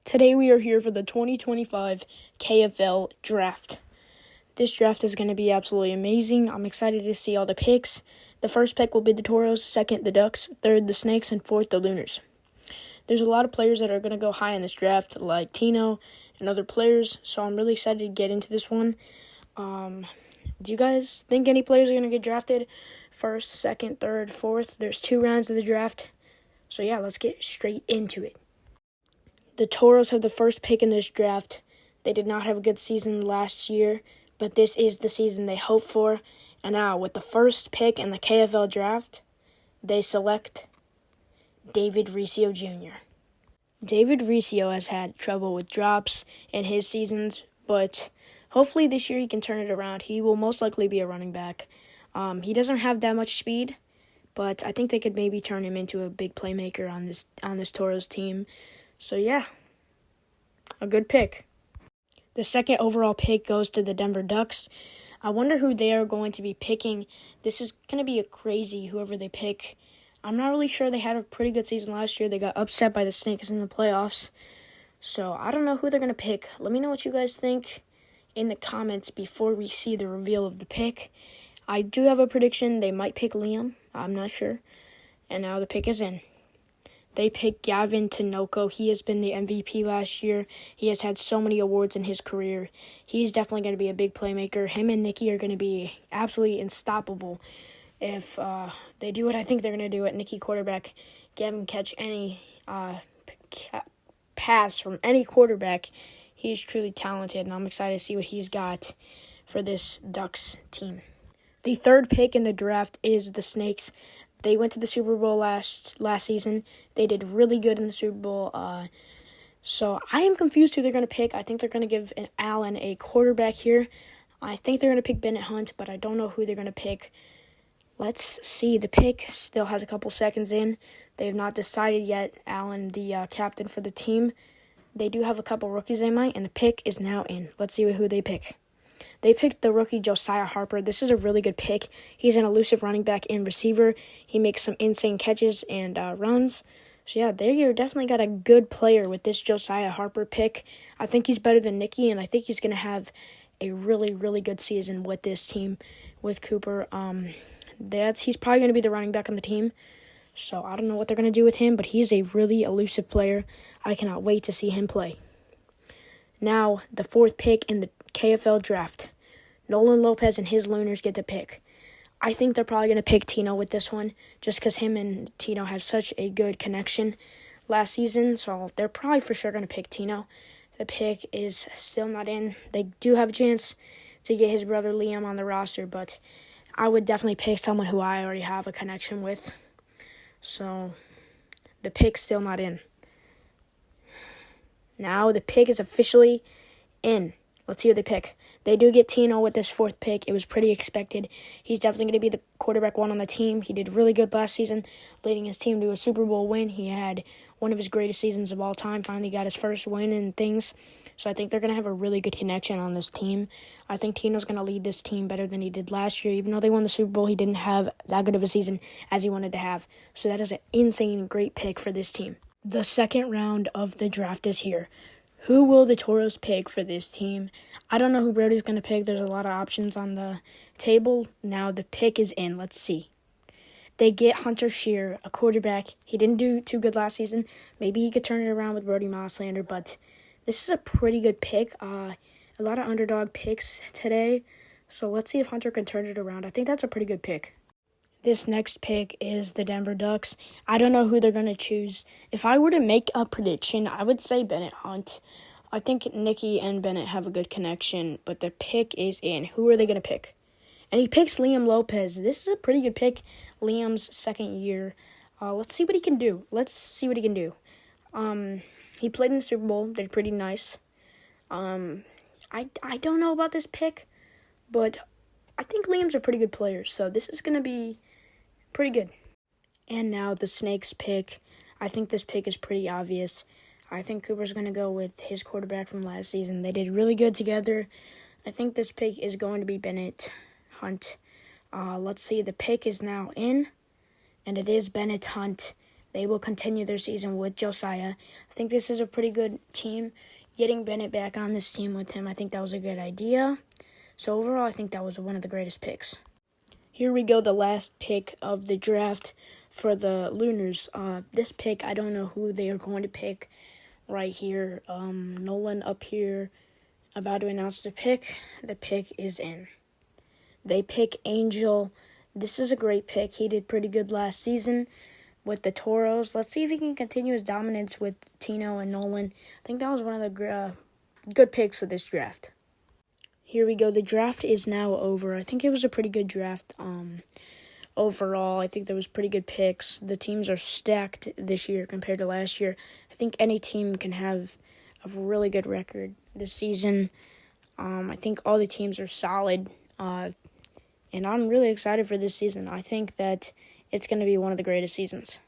Today we are here for the 2025 KFL Draft. This draft is going to be absolutely amazing. I'm excited to see all the picks. The first pick will be the Toros, second the Ducks, third the Snakes, and fourth the Lunars. There's a lot of players that are going to go high in this draft, like Tino and other players, so I'm really excited to get into this one. Do you guys think any players are going to get drafted? First, second, third, fourth. There's 2 rounds of the draft. So yeah, let's get straight into it. The Toros have the first pick in this draft. They did not have a good season last year, but this is the season they hope for. And now, with the first pick in the KFL draft, they select David Riccio Jr. David Riccio has had trouble with drops in his seasons, but hopefully this year he can turn it around. He will most likely be a running back. He doesn't have that much speed, but I think they could maybe turn him into a big playmaker on this Toros team. So yeah, a good pick. The second overall pick goes to the Denver Ducks. I wonder who they are going to be picking. This is going to be a crazy whoever they pick. I'm not really sure. They had a pretty good season last year. They got upset by the Snakes in the playoffs. So I don't know who they're going to pick. Let me know what you guys think in the comments before we see the reveal of the pick. I do have a prediction. They might pick Liam. I'm not sure. And now the pick is in. They picked Gavin Tinoco. He has been the MVP last year. He has had so many awards in his career. He's definitely going to be a big playmaker. Him and Nicky are going to be absolutely unstoppable if they do what I think they're going to do at Nicky quarterback. Gavin catch any pass from any quarterback. He's truly talented, and I'm excited to see what he's got for this Ducks team. The third pick in the draft is the Snakes. They went to the Super Bowl last season. They did really good in the Super Bowl. So I am confused who they're going to pick. I think they're going to give Allen a quarterback here. I think they're going to pick Bennett Hunt, but I don't know who they're going to pick. Let's see. The pick still has a couple seconds in. They have not decided yet. Allen, the captain for the team. They do have a couple rookies they might, and the pick is now in. Let's see who they pick. They picked the rookie Josiah Harper. This is a really good pick. He's an elusive running back and receiver. He makes some insane catches and runs. So yeah, they definitely got a good player with this Josiah Harper pick. I think he's better than Nicky, and I think he's going to have a really, really good season with this team, with Cooper. He's probably going to be the running back on the team. So I don't know what they're going to do with him, but he's a really elusive player. I cannot wait to see him play. Now, the fourth pick in the KFL draft. Nolan Lopez and his Lunars get to pick. I think they're probably going to pick Tino with this one, just because him and Tino have such a good connection last season, so they're probably for sure going to pick Tino. The pick is still not in. They do have a chance to get his brother Liam on the roster, but I would definitely pick someone who I already have a connection with. So the pick's still not in. Now the pick is officially in. Let's see who they pick. They do get Tino with this fourth pick. It was pretty expected. He's definitely going to be the quarterback one on the team. He did really good last season, leading his team to a Super Bowl win. He had one of his greatest seasons of all time. Finally got his first win and things. So I think they're going to have a really good connection on this team. I think Tino's going to lead this team better than he did last year. Even though they won the Super Bowl, he didn't have that good of a season as he wanted to have. So that is an insane, great pick for this team. The second round of the draft is here. Who will the Toros pick for this team? I don't know who Brody's going to pick. There's a lot of options on the table. Now the pick is in. Let's see. They get Hunter Shear, a quarterback. He didn't do too good last season. Maybe he could turn it around with Brody Mosslander, but this is a pretty good pick. A lot of underdog picks today. So let's see if Hunter can turn it around. I think that's a pretty good pick. This next pick is the Denver Ducks. I don't know who they're going to choose. If I were to make a prediction, I would say Bennett Hunt. I think Nicky and Bennett have a good connection, but the pick is in. Who are they going to pick? And he picks Liam Lopez. This is a pretty good pick. Liam's second year. Let's see what he can do. He played in the Super Bowl. Did pretty nice. I don't know about this pick, but I think Liam's a pretty good player, so this is going to be pretty good. And now the Snakes pick. I think this pick is pretty obvious. I think Cooper's going to go with his quarterback from last season. They did really good together. I think this pick is going to be Bennett Hunt. Let's see. The pick is now in, and it is Bennett Hunt. they will continue their season with Josiah. I think this is a pretty good team. Getting Bennett back on this team with him, I think that was a good idea. So overall, I think that was one of the greatest picks. Here we go, the last pick of the draft for the Lunars. This pick, I don't know who they are going to pick right here. Nolan up here about to announce the pick. The pick is in. They pick Angel. This is a great pick. He did pretty good last season with the Toros. Let's see if he can continue his dominance with Tino and Nolan. I think that was one of the good picks of this draft. Here we go. The draft is now over. I think it was a pretty good draft. Overall, I think there was pretty good picks. The teams are stacked this year compared to last year. I think any team can have a really good record this season. I think all the teams are solid. And I'm really excited for this season. I think that it's going to be one of the greatest seasons.